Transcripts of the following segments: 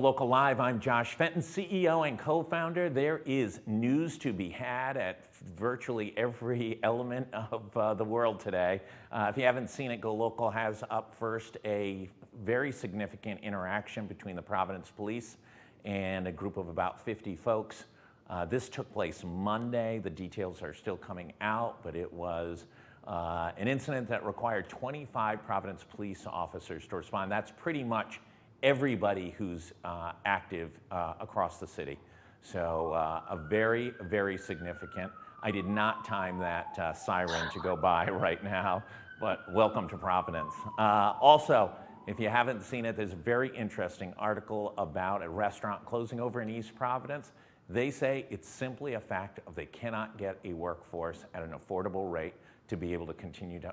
Local Live, I'm Josh Fenton, CEO and co-founder. There is news to be had at virtually every element of the world today. If you haven't seen it, GoLocal has up first a very significant interaction between the Providence Police and a group of about 50 folks. This took place Monday. The details are still coming out, but it was an incident that required 25 Providence police officers to respond. That's pretty much everybody who's active across the city. So a very, very significant. I did not time that siren to go by right now, but welcome to Providence. Also, if you haven't seen it, there's a very interesting article about a restaurant closing over in East Providence. They say it's simply a fact of they cannot get a workforce at an affordable rate to be able to continue to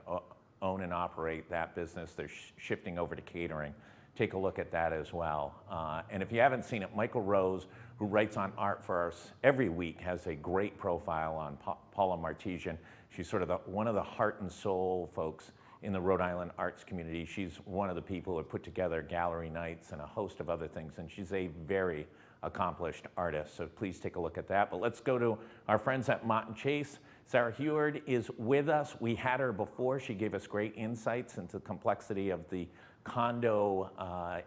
own and operate that business. They're shifting over to catering. Take a look at that as well. And if you haven't seen it, Michael Rose, who writes on art for us every week, has a great profile on Paula Martesian. She's sort of one of the heart and soul folks in the Rhode Island arts community. She's one of the people who put together gallery nights and a host of other things, and she's a very accomplished artist. So please take a look at that. But let's go to our friends at Mott Chace. Sarah Huard is with us. We had her before. She gave us great insights into the complexity of the condo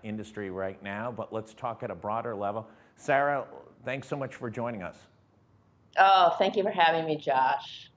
industry right now, but let's talk at a broader level. Sarah, thanks so much for joining us. Oh, thank you for having me, Josh.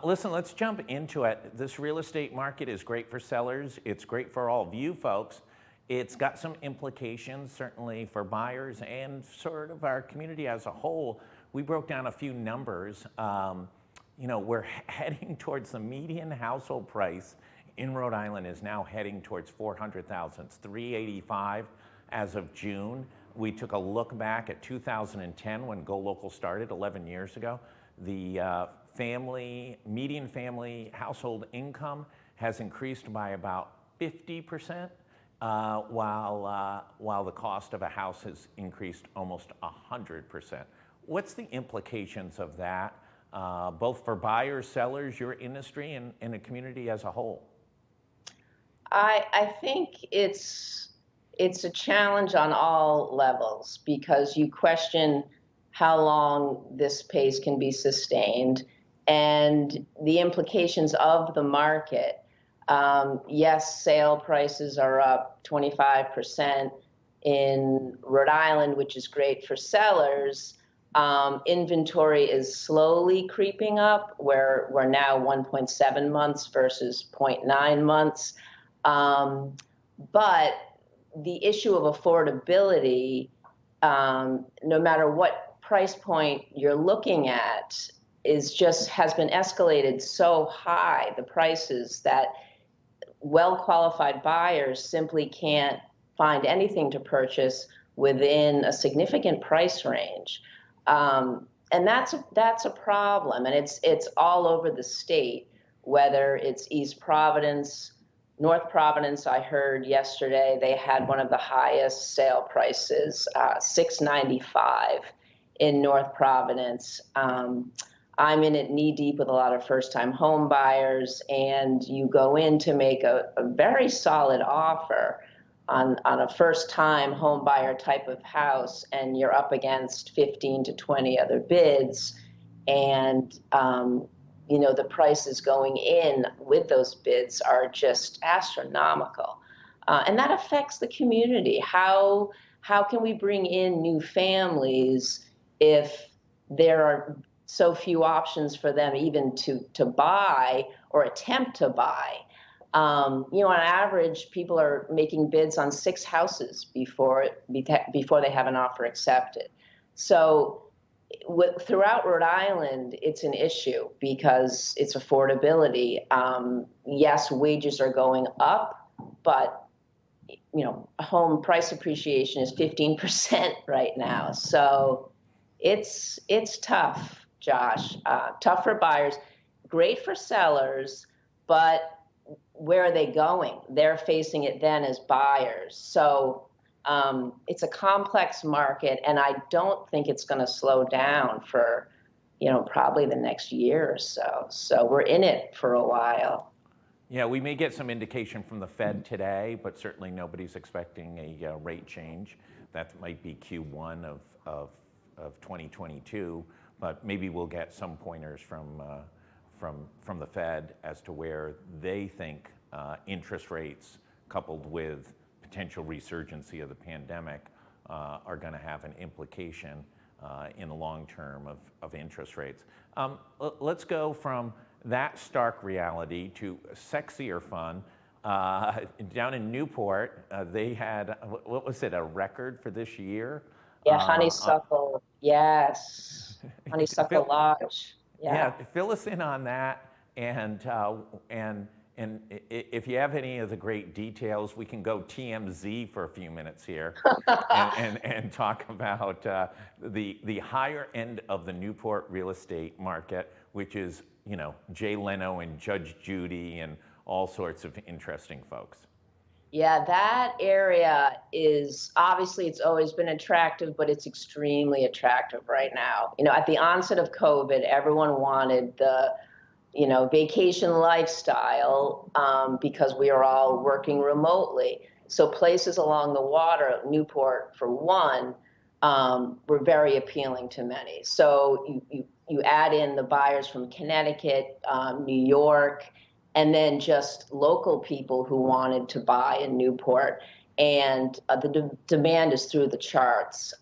Listen, let's jump into it. This real estate market is great for sellers. It's great for all of you folks. It's got some implications, certainly for buyers and sort of our community as a whole. We broke down a few numbers. We're heading towards the median household price in Rhode Island is now heading towards $400,000. It's $385 as of June. We took a look back at 2010 when GoLocal started 11 years ago. The median family household income has increased by about 50%, while the cost of a house has increased almost 100%. What's the implications of that, both for buyers, sellers, your industry, and the community as a whole? I think it's a challenge on all levels because you question how long this pace can be sustained and the implications of the market. Yes, sale prices are up 25% in Rhode Island, which is great for sellers. Inventory is slowly creeping up, where we're now 1.7 months versus 0.9 months. But the issue of affordability, no matter what price point you're looking at, has been escalated so high, the prices, that well-qualified buyers simply can't find anything to purchase within a significant price range. And that's a problem, and it's all over the state, whether it's East Providence, North Providence. I heard yesterday they had one of the highest sale prices, $695 in North Providence. I'm in it knee deep with a lot of first-time home buyers, and you go in to make a very solid offer on a first-time home buyer type of house, and you're up against 15 to 20 other bids, and the prices going in with those bids are just astronomical. And that affects the community. How can we bring in new families if there are so few options for them even to buy or attempt to buy? On average, people are making bids on 6 houses before they have an offer accepted. So throughout Rhode Island, it's an issue because it's affordability. Yes, wages are going up, but home price appreciation is 15% right now. So it's tough, Josh. Tough for buyers, great for sellers, but where are they going? They're facing it then as buyers. So it's a complex market, and I don't think it's going to slow down for, probably the next year or so. So we're in it for a while. Yeah, we may get some indication from the Fed today, but certainly nobody's expecting a rate change. that might be Q1 of 2022, but maybe we'll get some pointers from the Fed as to where they think interest rates coupled with potential resurgency of the pandemic are going to have an implication in the long term of interest rates. Let's go from that stark reality to sexier fun. Down in Newport, they had, what was it, a record for this year? Yeah, honeysuckle, yes. Honeysuckle Lodge. Yeah, fill us in on that, and if you have any of the great details, we can go TMZ for a few minutes here, and talk about the higher end of the Newport real estate market, which is, you know, Jay Leno and Judge Judy and all sorts of interesting folks. Yeah, that area is obviously, it's always been attractive, but it's extremely attractive right now. You know, at the onset of COVID, everyone wanted the, you know, vacation lifestyle because we are all working remotely. So places along the water, Newport for one, were very appealing to many. So you add in the buyers from Connecticut, New York, and then just local people who wanted to buy in Newport. And the demand is through the charts.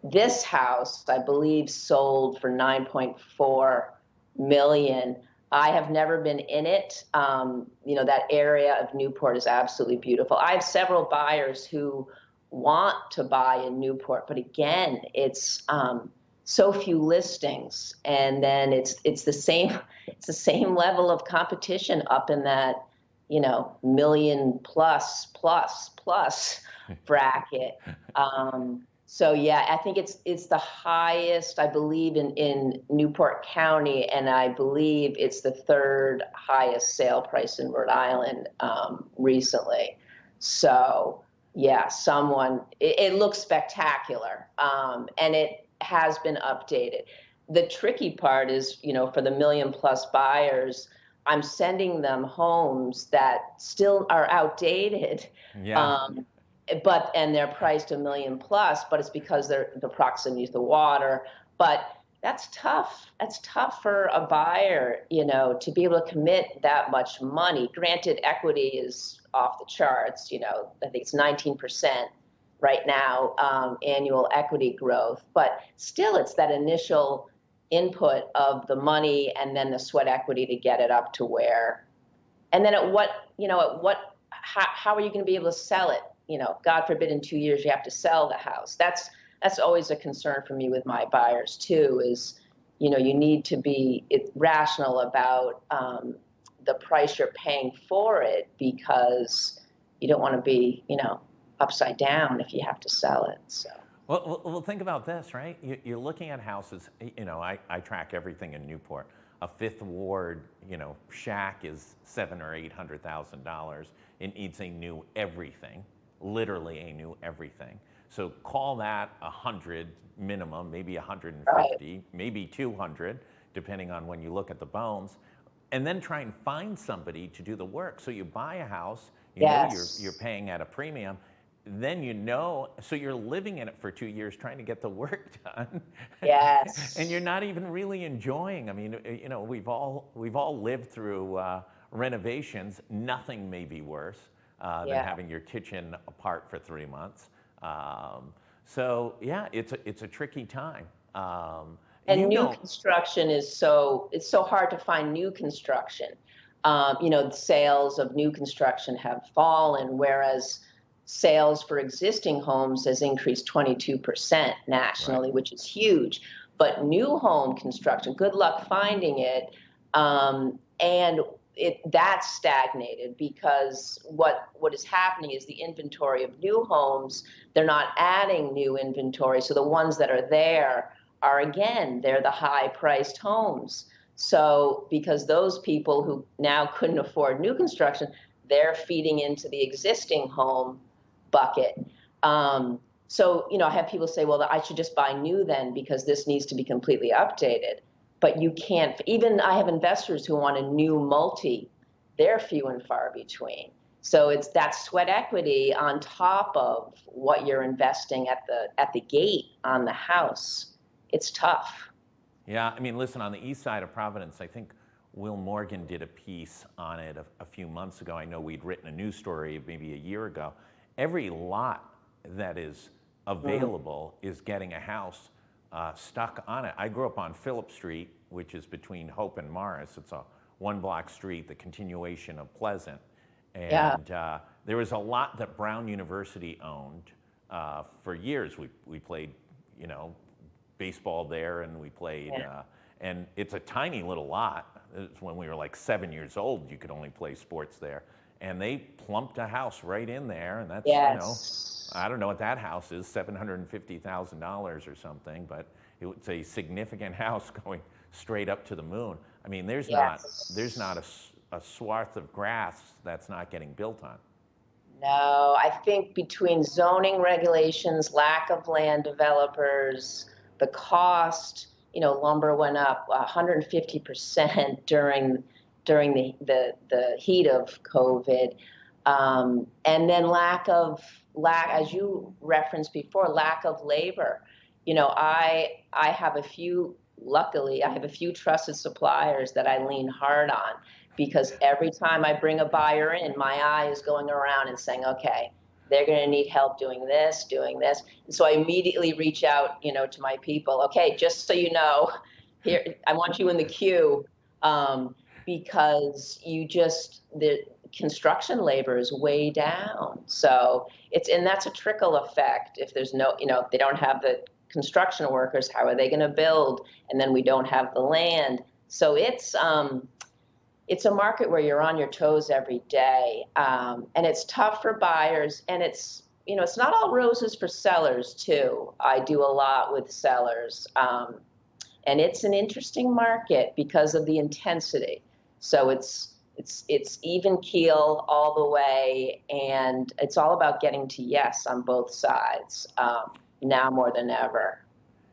This house, I believe, sold for $9.4 million. I have never been in it. You know, that area of Newport is absolutely beautiful. I have several buyers who want to buy in Newport, but again, it's so few listings, and then it's the same level of competition up in that, you know, million plus bracket. So yeah, I think it's the highest, I believe, in Newport County, and I believe it's the third highest sale price in Rhode Island recently. So yeah, it looks spectacular, and it has been updated. The tricky part is, you know, for the million plus buyers, I'm sending them homes that still are outdated. Yeah. And they're priced $1 million plus, but it's because they're the proximity to the water. But that's tough. That's tough for a buyer, you know, to be able to commit that much money. Granted, equity is off the charts. You know, I think it's 19% right now, annual equity growth. But still, it's that initial input of the money and then the sweat equity to get it up to where. And then how are you going to be able to sell it? You know, God forbid in 2 years you have to sell the house. That's always a concern for me with my buyers too, is, you know, you need to be rational about the price you're paying for it, because you don't want to be, you know, upside down if you have to sell it. So. Well, think about this, right? You're looking at houses, you know, I track everything in Newport. A Fifth Ward, you know, shack is $700,000 or $800,000. It needs a new everything, literally a new everything. So call that 100 minimum, maybe 150, right, maybe 200, depending on when you look at the bones, and then try and find somebody to do the work. So you buy a house, you know you're paying at a premium, then you know, so you're living in it for 2 years trying to get the work done. Yes. And you're not even really enjoying. I mean, you know, we've all lived through renovations. Nothing may be worse than having your kitchen apart for 3 months. So yeah, it's a tricky time. And new construction it's so hard to find new construction. You know, the sales of new construction have fallen, whereas sales for existing homes has increased 22% nationally, right, which is huge. But new home construction, good luck finding it. And that's stagnated, because what is happening is the inventory of new homes, they're not adding new inventory. So the ones that are there are, again, they're the high priced homes. So because those people who now couldn't afford new construction, they're feeding into the existing home bucket. So, you know, I have people say, well, I should just buy new then because this needs to be completely updated. But you can't. Even I have investors who want a new multi. They're few and far between. So it's that sweat equity on top of what you're investing at the gate on the house. It's tough. Yeah, I mean, listen, on the east side of Providence, I think Will Morgan did a piece on it a few months ago. I know we'd written a news story maybe a year ago. Every lot that is available is getting a house stuck on it. I grew up on Phillip Street, which is between Hope and Morris. It's a one-block street, the continuation of Pleasant. Yeah. And there was a lot that Brown University owned for years. We played, you know, baseball there, and we played, and it's a tiny little lot. It's when we were like 7 years old, you could only play sports there. And they plumped a house right in there, and that's, you know, I don't know what that house is, $750,000 or something, but it's a significant house going straight up to the moon. I mean, there's not a swath of grass that's not getting built on. No, I think between zoning regulations, lack of land developers, the cost, you know, lumber went up 150% during the heat of COVID, and then as you referenced before, lack of labor. You know, luckily I have a few trusted suppliers that I lean hard on, because every time I bring a buyer in, my eye is going around and saying, okay, they're going to need help doing this, doing this. And so I immediately reach out, you know, to my people. Okay, just so you know, here, I want you in the queue, because the construction labor is way down. So and that's a trickle effect. If there's no, you know, they don't have the construction workers, how are they going to build? And then we don't have the land. So it's a market where you're on your toes every day, and it's tough for buyers, and it's, you know, it's not all roses for sellers too. I do a lot with sellers, and it's an interesting market because of the intensity. So it's even keel all the way, and it's all about getting to yes on both sides, now more than ever.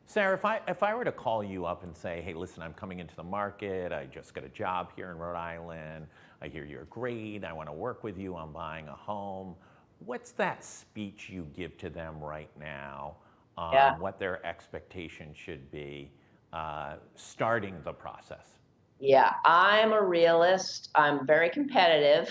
Sarah, if I were to call you up and say, hey, listen, I'm coming into the market, I just got a job here in Rhode Island, I hear you're great, I want to work with you, I'm buying a home, what's that speech you give to them right now on what their expectations should be starting the process? Yeah, I'm a realist. I'm very competitive,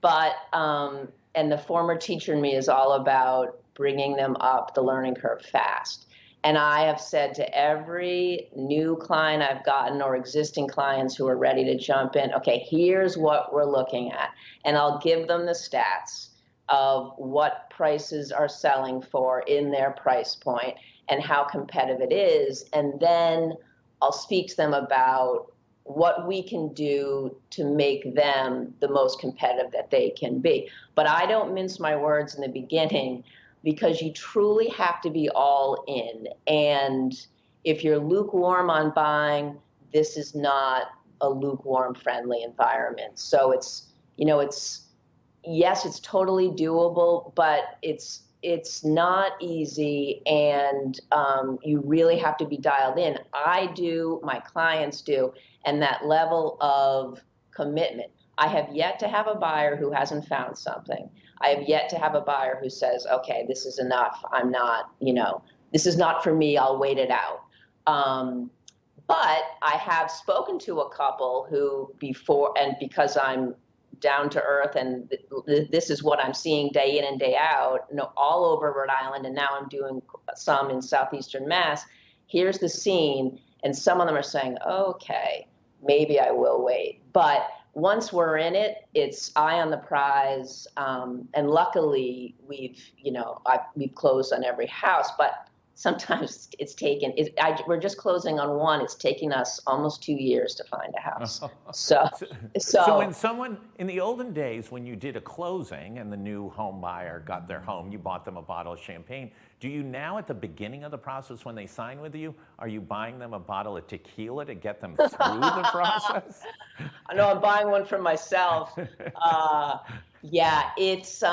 but and the former teacher in me is all about bringing them up the learning curve fast. And I have said to every new client I've gotten, or existing clients who are ready to jump in, okay, here's what we're looking at. And I'll give them the stats of what prices are selling for in their price point and how competitive it is. And then I'll speak to them about what we can do to make them the most competitive that they can be. But I don't mince my words in the beginning, because you truly have to be all in. And if you're lukewarm on buying, this is not a lukewarm friendly environment. So it's, you know, yes, it's totally doable, but it's not easy, and you really have to be dialed in. I do, my clients do, and that level of commitment. I have yet to have a buyer who hasn't found something. I have yet to have a buyer who says, okay, this is enough. I'm not, you know, this is not for me. I'll wait it out. But I have spoken to a couple who because I'm down to earth, and this is what I'm seeing day in and day out, you know, all over Rhode Island, and now I'm doing some in southeastern Mass. Here's the scene, and some of them are saying, okay, maybe I will wait. But once we're in it, it's eye on the prize, and luckily we've closed on every house, but sometimes we're just closing on one. It's taking us almost 2 years to find a house. So when someone, in the olden days, when you did a closing and the new home buyer got their home, you bought them a bottle of champagne. Do you now, at the beginning of the process, when they sign with you, are you buying them a bottle of tequila to get them through the process? I know I'm buying one for myself. Yeah, it's,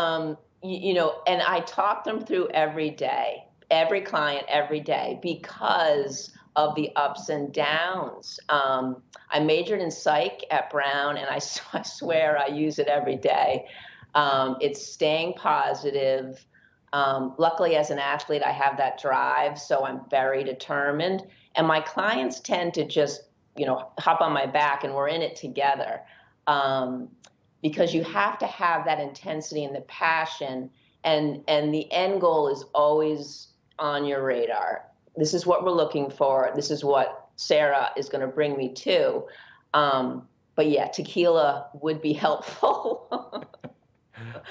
you know, and I talk them through every day, every client every day, because of the ups and downs. I majored in psych at Brown, and I swear I use it every day. It's staying positive. Luckily, as an athlete, I have that drive, so I'm very determined. And my clients tend to just, hop on my back, and we're in it together. Um, because you have to have that intensity and the passion, and the end goal is always on your radar. This is what we're looking for. This is what Sarah is going to bring me to. But yeah, tequila would be helpful.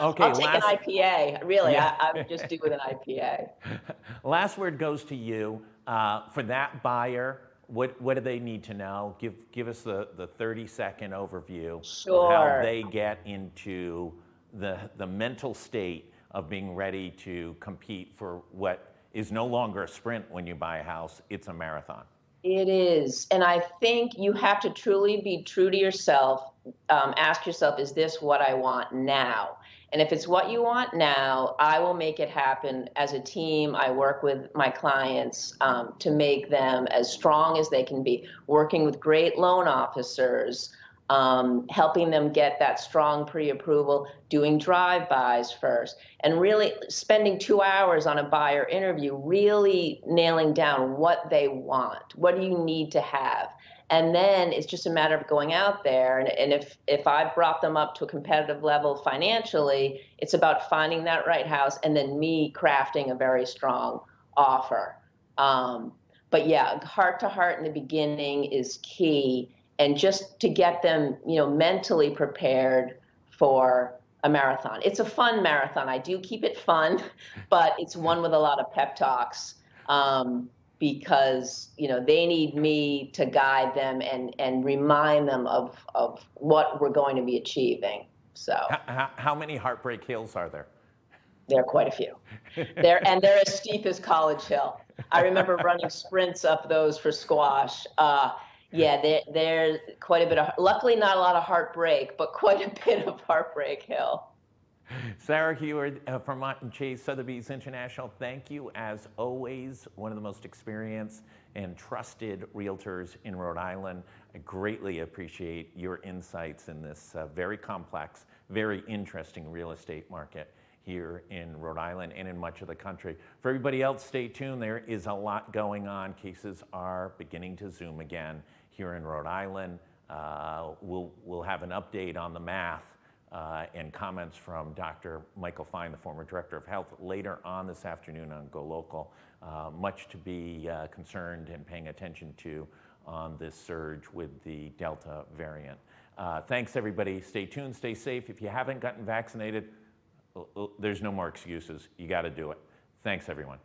Okay, I'll take an IPA. Really, yeah. I would just do with an IPA. Last word goes to you. For that buyer, what do they need to know? Give us the 30-second overview of how Sure. they get into the mental state of being ready to compete for what is no longer a sprint when you buy a house, it's a marathon. It is. And I think you have to truly be true to yourself. Ask yourself, is this what I want now? And if it's what you want now, I will make it happen. As a team, I work with my clients to make them as strong as they can be, working with great loan officers, helping them get that strong pre-approval, doing drive-bys first, and really spending 2 hours on a buyer interview, really nailing down what they want. What do you need to have? And then it's just a matter of going out there. And if I've brought them up to a competitive level financially, it's about finding that right house and then me crafting a very strong offer. But yeah, heart to heart in the beginning is key. And just to get them, mentally prepared for a marathon. It's a fun marathon. I do keep it fun, but it's one with a lot of pep talks. Because they need me to guide them and remind them of what we're going to be achieving. So How many heartbreak hills are there? there are quite a few. They're as steep as College Hill. I remember running sprints up those for squash. Yeah, they're quite a bit of, luckily not a lot of heartbreak, but quite a bit of heartbreak hill. Sarah Huard from Mott Chace, Sotheby's International, thank you as always. One of the most experienced and trusted realtors in Rhode Island. I greatly appreciate your insights in this very complex, very interesting real estate market here in Rhode Island and in much of the country. For everybody else, stay tuned. There is a lot going on. Cases are beginning to zoom again here in Rhode Island. We'll have an update on the math and comments from Dr. Michael Fine, the former Director of Health, later on this afternoon on GoLocal. Much to be concerned and paying attention to on this surge with the Delta variant. Thanks, everybody. Stay tuned, stay safe. If you haven't gotten vaccinated, there's no more excuses. You got to do it. Thanks, everyone.